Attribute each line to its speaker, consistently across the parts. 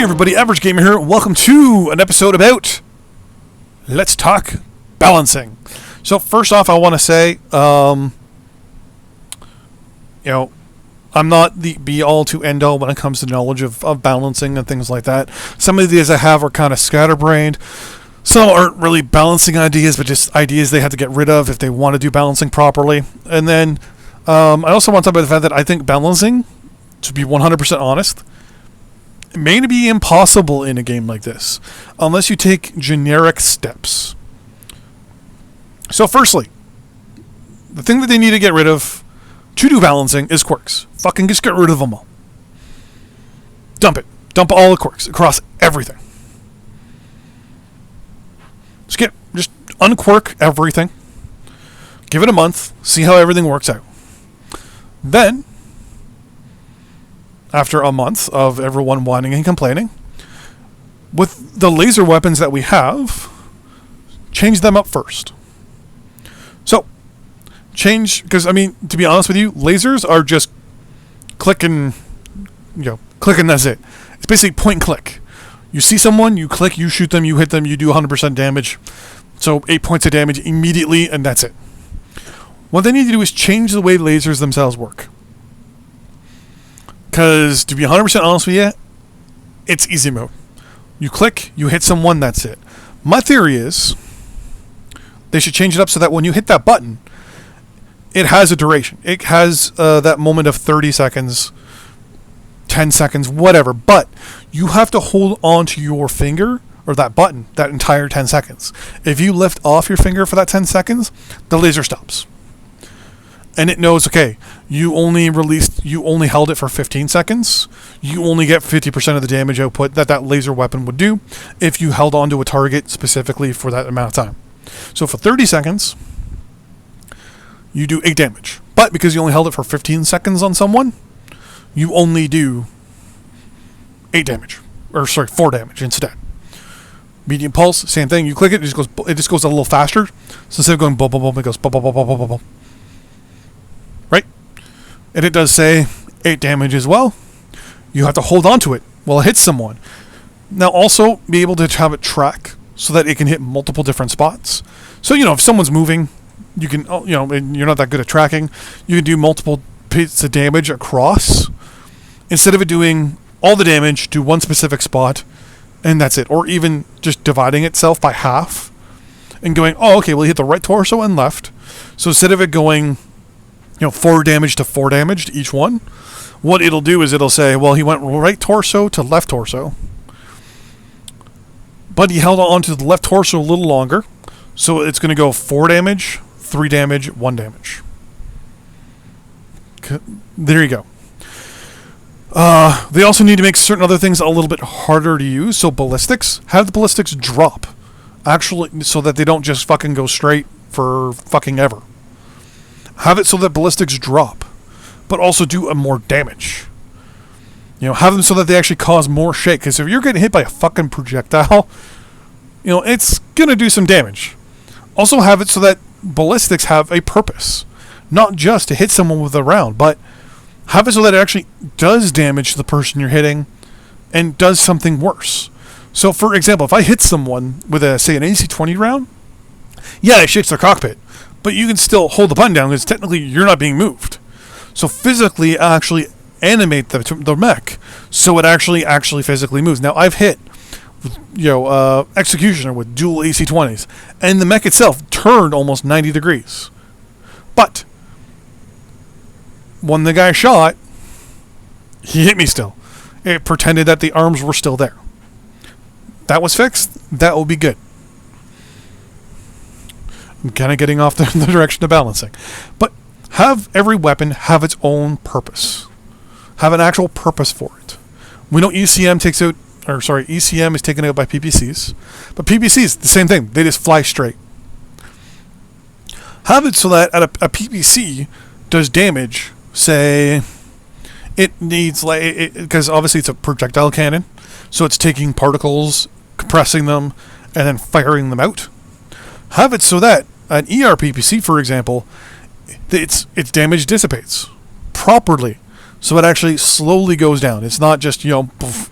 Speaker 1: Hey everybody, Average Gamer here. Welcome to an episode about Let's Talk Balancing. So first off, I want to say, I'm not the be-all to end-all when it comes to knowledge of balancing and things like that. Some of the ideas I have are kind of scatterbrained. Some aren't really balancing ideas, but just ideas they have to get rid of if they want to do balancing properly. And then I also want to talk about the fact that I think balancing, to be 100% honest, it may be impossible in a game like this, unless you take generic steps. So firstly, the thing that they need to get rid of to do balancing is quirks. Fucking just get rid of them all. Dump it. Dump all the quirks across everything. Just unquirk everything. Give it a month. See how everything works out. Then, after a month of everyone whining and complaining, with the laser weapons that we have, change them up first. So, because, to be honest with you, lasers are just click and that's it. It's basically point and click. You see someone, you click, you shoot them, you hit them, you do 100% damage. So 8 points of damage immediately, and that's it. What they need to do is change the way lasers themselves work. Because, to be 100% honest with you, it's easy mode. You click, you hit someone, that's it. My theory is, they should change it up so that when you hit that button, it has a duration. It has that moment of 30 seconds, 10 seconds, whatever. But you have to hold on to your finger, or that button, that entire 10 seconds. If you lift off your finger for that 10 seconds, the laser stops. And it knows, okay, you only held it for 15 seconds. You only get 50% of the damage output that laser weapon would do if you held onto a target specifically for that amount of time. So for 30 seconds, you do 8 damage. But because you only held it for 15 seconds on someone, you only do 4 damage instead. Medium pulse, same thing. You click it, it just goes a little faster. So instead of going boom, boom, boom, it goes boom, boom, boom, boom, boom, boom. Right? And it does say 8 damage as well. You have to hold on to it while it hits someone. Now also be able to have it track so that it can hit multiple different spots. So, if someone's moving, you can, and you're not that good at tracking, you can do multiple bits of damage across. Instead of it doing all the damage to one specific spot, and that's it. Or even just dividing itself by half and going, you hit the right torso and left. So instead of it going 4 damage to 4 damage to each one, what it'll do is it'll say, well, he went right torso to left torso, but he held on to the left torso a little longer, so it's going to go 4 damage, 3 damage, 1 damage. There you go. They also need to make certain other things a little bit harder to use, so ballistics, have the ballistics drop, actually, so that they don't just fucking go straight for fucking ever. Have it so that ballistics drop, but also do more damage. Have them so that they actually cause more shake. Because if you're getting hit by a fucking projectile, it's gonna do some damage. Also have it so that ballistics have a purpose, not just to hit someone with a round, but have it so that it actually does damage to the person you're hitting, and does something worse. So, for example, if I hit someone with an AC-20 round, it shakes their cockpit. But you can still hold the button down because technically you're not being moved. So physically actually animate the mech so it actually physically moves. Now I've hit Executioner with dual AC-20s, and the mech itself turned almost 90 degrees. But when the guy shot, he hit me still. It pretended that the arms were still there. That was fixed. That will be good. I'm kind of getting off the direction of balancing. But have every weapon have its own purpose. Have an actual purpose for it. We know ECM is taken out by PPCs. But PPCs, the same thing. They just fly straight. Have it so that a PPC does damage, say, it needs, because obviously it's a projectile cannon, so it's taking particles, compressing them, and then firing them out. Have it so that an ERPPC, for example, its damage dissipates properly, so it actually slowly goes down. It's not just poof,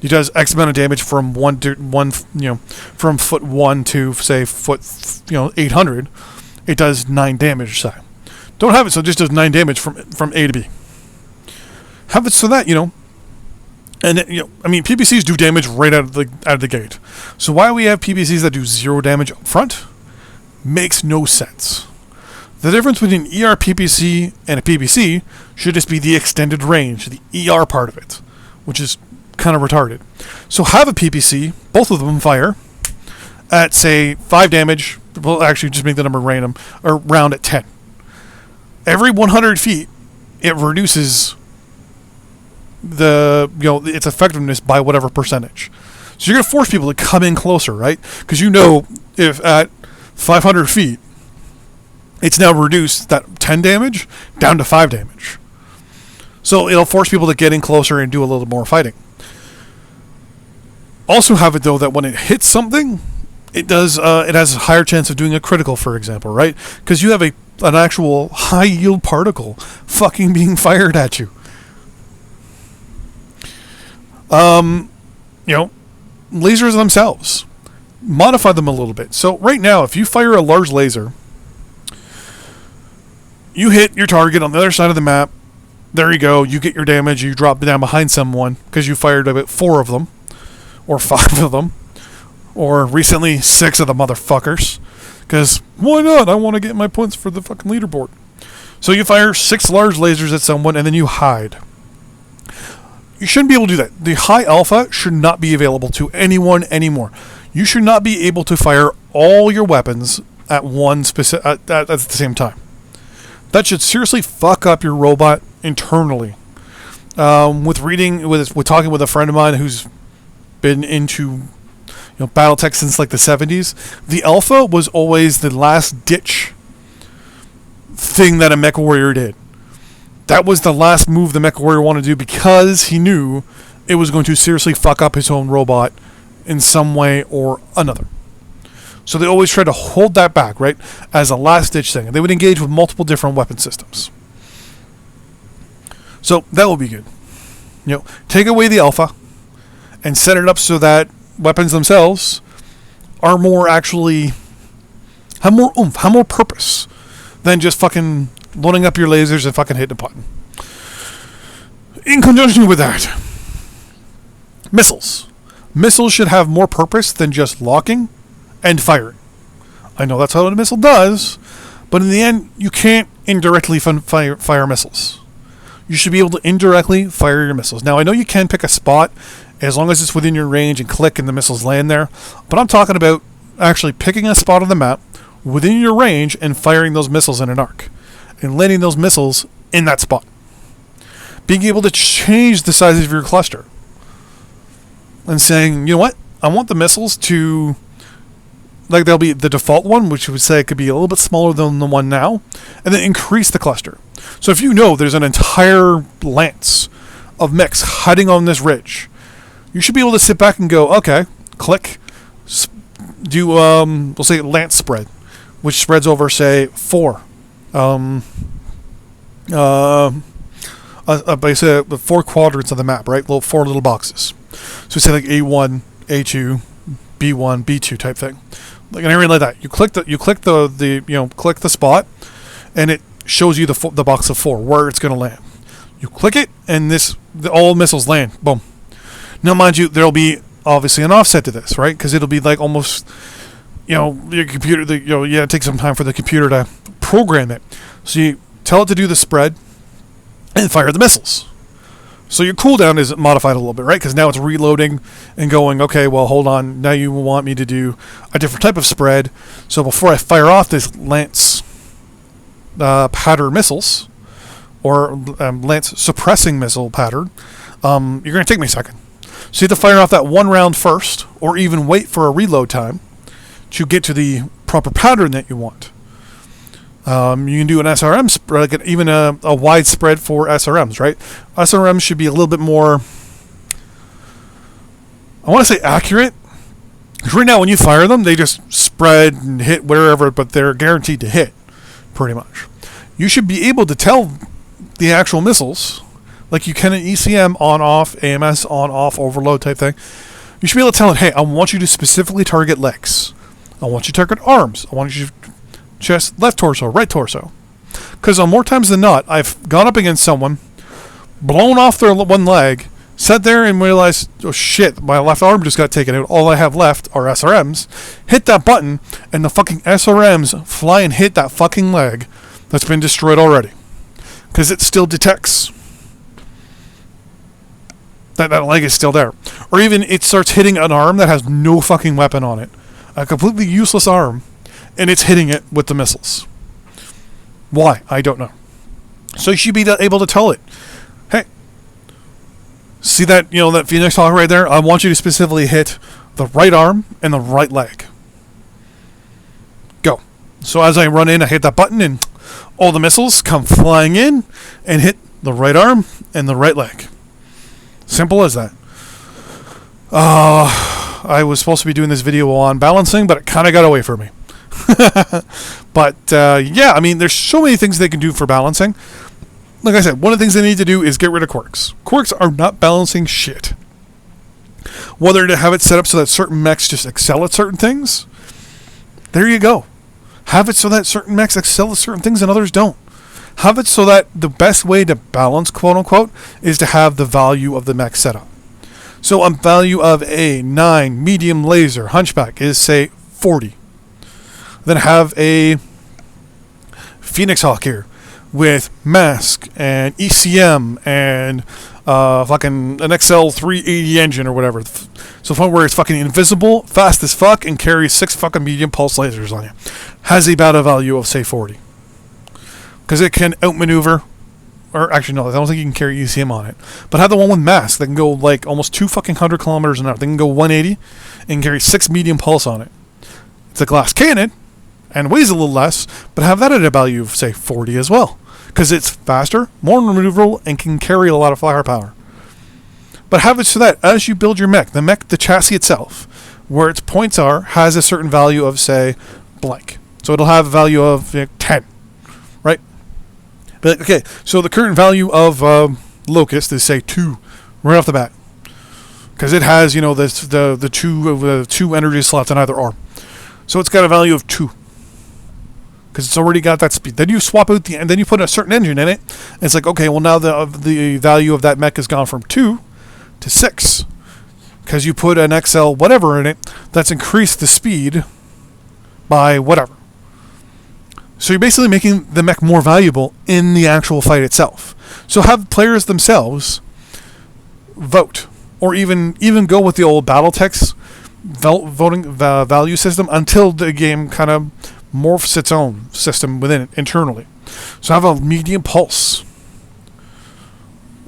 Speaker 1: It does X amount of damage from from foot 1 to say foot 800. It does 9 damage. So don't have it so it just does 9 damage from A to B. Have it so that and PPCs do damage right out of the gate. So why we have PPCs that do 0 damage up front makes no sense. The difference between an ER PPC and a PPC should just be the extended range, the ER part of it, which is kind of retarded. So have a PPC, both of them fire at say 5 damage. We'll actually just make the number random or round at 10. Every 100 feet, it reduces its effectiveness by whatever percentage. So you're gonna force people to come in closer, right? Because if at 500 feet, it's now reduced that 10 damage down to 5 damage. So it'll force people to get in closer and do a little more fighting. Also have it though that when it hits something, it has a higher chance of doing a critical, for example, right? Because you have an actual high yield particle fucking being fired at you. Lasers themselves, modify them a little bit. So right now, if you fire a large laser, you hit your target on the other side of the map. There you go. You get your damage. You drop down behind someone because you fired about 4 of them, or 5 of them, or recently 6 of the motherfuckers. Because why not? I want to get my points for the fucking leaderboard. So you fire 6 large lasers at someone and then you hide. You shouldn't be able to do that. The high alpha should not be available to anyone anymore. You should not be able to fire all your weapons at at the same time. That should seriously fuck up your robot internally. With talking with a friend of mine who's been into BattleTech since like the 70s, the alpha was always the last ditch thing that a Mechwarrior did. That was the last move the Mechwarrior wanted to do because he knew it was going to seriously fuck up his own robot in some way or another. So they always tried to hold that back, right, as a last-ditch thing. And they would engage with multiple different weapon systems. So that will be good. Take away the alpha and set it up so that weapons themselves are more actually have more oomph, have more purpose than just fucking loading up your lasers and fucking hitting a button. In conjunction with that, missiles. Missiles should have more purpose than just locking and firing. I know that's what a missile does, but in the end, you can't indirectly fire missiles. You should be able to indirectly fire your missiles. Now, I know you can pick a spot as long as it's within your range and click and the missiles land there, but I'm talking about actually picking a spot on the map within your range and firing those missiles in an arc and landing those missiles in that spot. Being able to change the size of your cluster and saying, you know what, I want the missiles to, like, there'll be the default one, which would say it could be a little bit smaller than the one now, and then increase the cluster. So if there's an entire lance of mechs hiding on this ridge, you should be able to sit back and go, okay, click, do, we'll say lance spread, which spreads over, say, 4. Basically the 4 quadrants of the map, right? 4 little boxes. So say like A1, A2, B1, B2 type thing. Like an area like that. You click the spot, and it shows you the box of 4 where it's going to land. You click it, and all missiles land. Boom. Now, mind you, there'll be obviously an offset to this, right? Because it'll be like almost, your computer. It takes some time for the computer to program it. So you tell it to do the spread, and fire the missiles. So your cooldown is modified a little bit, right? Because now it's reloading and going, okay, well, hold on. Now you want me to do a different type of spread. So before I fire off this lance pattern missiles, or lance suppressing missile pattern, you're going to take me a second. So you have to fire off that one round first, or even wait for a reload time to get to the proper pattern that you want. You can do an SRM spread, like even a wide spread for SRMs, right? SRMs should be a little bit more, I want to say accurate. Because right now when you fire them, they just spread and hit wherever, but they're guaranteed to hit, pretty much. You should be able to tell the actual missiles like you can in ECM on off, AMS on off, overload type thing. You should be able to tell it, hey, I want you to specifically target legs. I want you to target arms. I want you to chest, left torso, right torso. Because on more times than not, I've gone up against someone, blown off their one leg, sat there and realized, oh shit, my left arm just got taken out. All I have left are SRMs. Hit that button, and the fucking SRMs fly and hit that fucking leg that's been destroyed already. Because it still detects that leg is still there. Or even it starts hitting an arm that has no fucking weapon on it. A completely useless arm, and it's hitting it with the missiles. Why? I don't know. So you should be able to tell it, hey, see that, that Phoenix Hawk right there? I want you to specifically hit the right arm and the right leg. Go. So as I run in, I hit that button, and all the missiles come flying in and hit the right arm and the right leg. Simple as that. I was supposed to be doing this video on balancing, but it kind of got away from me. But, yeah, I mean, there's so many things they can do for balancing. Like I said, one of the things they need to do is get rid of quirks. Quirks are not balancing shit. Whether to have it set up so that certain mechs just excel at certain things, there you go. Have it so that certain mechs excel at certain things and others don't. Have it so that the best way to balance, quote-unquote, is to have the value of the mech set up. So a value of a 9 medium laser hunchback is, say, 40. Then have a Phoenix Hawk here with mask and ECM and fucking an XL 380 engine or whatever. So fun where it's fucking invisible, fast as fuck, and carries 6 fucking medium pulse lasers on you. Has a battle value of, say, 40. Because it can outmaneuver, or actually no, I don't think you can carry ECM on it. But have the one with mask that can go like almost 200 kilometers an hour. They can go 180 and carry 6 medium pulse on it. It's a glass cannon and weighs a little less, but have that at a value of, say, 40 as well. Because it's faster, more maneuverable, and can carry a lot of firepower. But have it so that as you build your mech, the chassis itself, where its points are, has a certain value of, say, blank. So it'll have a value of 10, right? But okay, so the current value of Locust is, say, 2, right off the bat. Because it has, the two energy slots on either arm. So it's got a value of 2. Because it's already got that speed. Then you swap out and then you put a certain engine in it. And it's like, okay, well now the value of that mech has gone from 2 to 6. Because you put an XL whatever in it, that's increased the speed by whatever. So you're basically making the mech more valuable in the actual fight itself. So have players themselves vote. Or even go with the old Battletech's voting value system until the game kind of morphs its own system within it internally. So have a medium pulse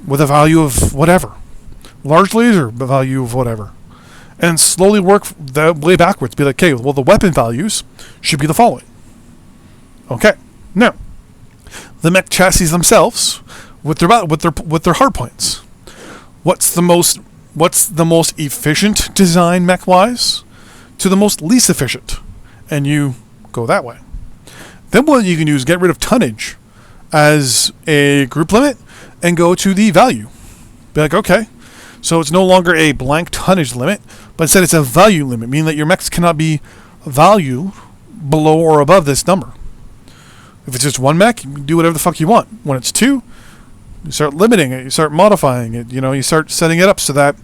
Speaker 1: with a value of whatever. Large laser value of whatever. And slowly work the way backwards. Be like, okay, well the weapon values should be the following. Okay. Now, the mech chassis themselves with their hard points. What's the most efficient design mech wise to the most least efficient, and you go that way. Then what you can do is get rid of tonnage as a group limit and go to the value. Be like, okay, so it's no longer a blank tonnage limit, but instead it's a value limit, meaning that your mechs cannot be valued below or above this number. If it's just one mech, you can do whatever the fuck you want. When it's 2, you start limiting it, you start modifying it, you start setting it up so that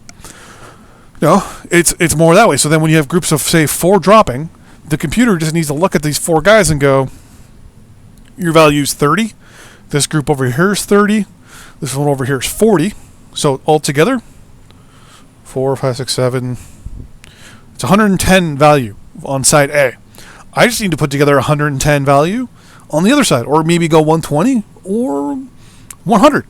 Speaker 1: it's more that way. So then when you have groups of, say, 4 dropping, the computer just needs to look at these 4 guys and go, your value's 30, this group over here is 30, this one over here is 40. So altogether, 4, 5, 6, 7, it's 110 value on side A. I just need to put together 110 value on the other side, or maybe go 120 or 100.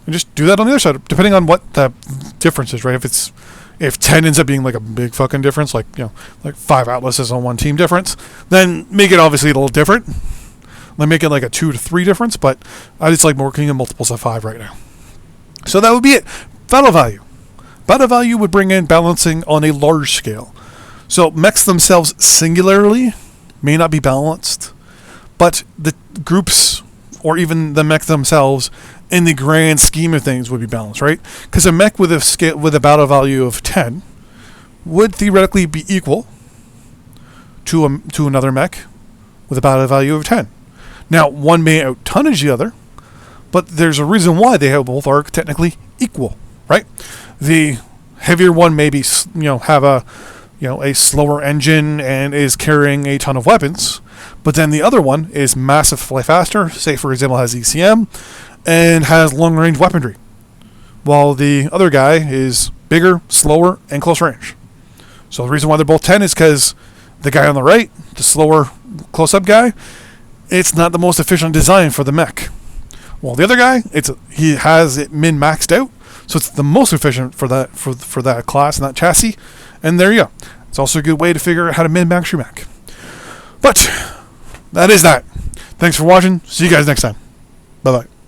Speaker 1: And just do that on the other side, depending on what the difference is, right? If 10 ends up being like a big fucking difference, like 5 atlases on one team difference, then make it obviously a little different. Like make it like a 2 to 3 difference, but I just like working in multiples of 5 right now. So that would be it. Battle value. Battle value would bring in balancing on a large scale. So mechs themselves singularly may not be balanced, but the groups or even the mech themselves, in the grand scheme of things, would be balanced, right? Because a mech with a battle value of 10 would theoretically be equal to another mech with a battle value of 10. Now, one may out-tonnage the other, but there's a reason why they both are technically equal, right? The heavier one may be, have a slower engine and is carrying a ton of weapons, but then the other one is massively faster, say for example has ECM, and has long-range weaponry, while the other guy is bigger, slower, and close range. So the reason why they're both 10 is because the guy on the right, the slower close-up guy, it's not the most efficient design for the mech. Well, the other guy, he has it min-maxed out, so it's the most efficient for that class and that chassis. And there you go. It's also a good way to figure out how to min-max your mech. But that is that. Thanks for watching. See you guys next time. Bye-bye.